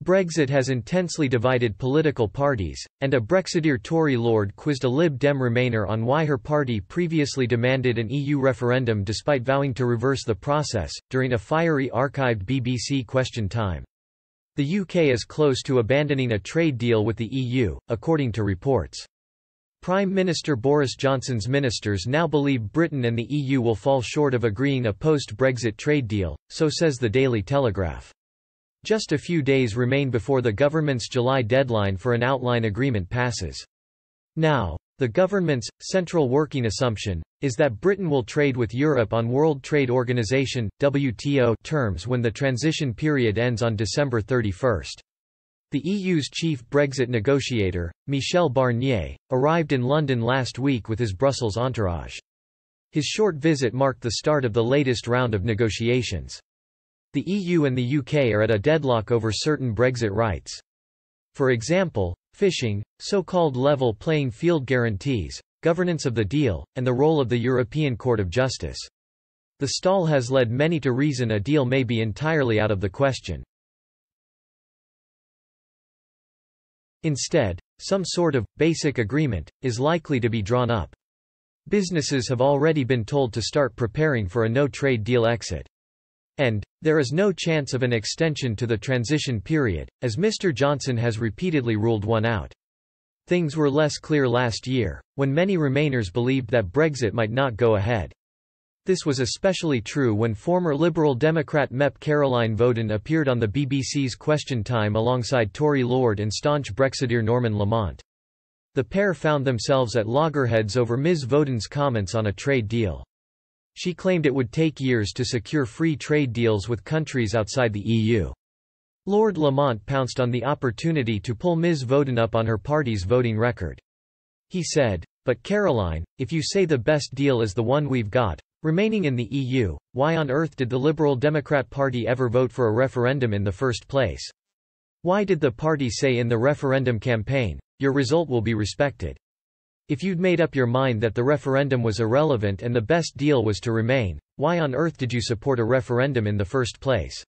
Brexit has intensely divided political parties, and a Brexiteer Tory lord quizzed a Lib Dem Remainer on why her party previously demanded an EU referendum despite vowing to reverse the process, during a fiery archived BBC Question Time. The UK is close to abandoning a trade deal with the EU, according to reports. Prime Minister Boris Johnson's ministers now believe Britain and the EU will fall short of agreeing a post-Brexit trade deal, so says the Daily Telegraph. Just a few days remain before the government's July deadline for an outline agreement passes. Now, the government's central working assumption is that Britain will trade with Europe on World Trade Organization (WTO) terms when the transition period ends on December 31. The EU's chief Brexit negotiator, Michel Barnier, arrived in London last week with his Brussels entourage. His short visit marked the start of the latest round of negotiations. The EU and the UK are at a deadlock over certain Brexit rights. For example, fishing, so-called level playing field guarantees, governance of the deal, and the role of the European Court of Justice. The stall has led many to reason a deal may be entirely out of the question. Instead, some sort of basic agreement is likely to be drawn up. Businesses have already been told to start preparing for a no-trade deal exit. And there is no chance of an extension to the transition period, as Mr. Johnson has repeatedly ruled one out. Things were less clear last year, when many Remainers believed that Brexit might not go ahead. This was especially true when former Liberal Democrat MEP Caroline Voden appeared on the BBC's Question Time alongside Tory Lord and staunch Brexiteer Norman Lamont. The pair found themselves at loggerheads over Ms. Voden's comments on a trade deal. She claimed it would take years to secure free trade deals with countries outside the EU. Lord Lamont pounced on the opportunity to pull Ms. Voden up on her party's voting record. He said, "But Caroline, if you say the best deal is the one we've got, remaining in the EU, why on earth did the Liberal Democrat Party ever vote for a referendum in the first place? Why did the party say in the referendum campaign, 'Your result will be respected'? If you'd made up your mind that the referendum was irrelevant and the best deal was to remain, why on earth did you support a referendum in the first place?"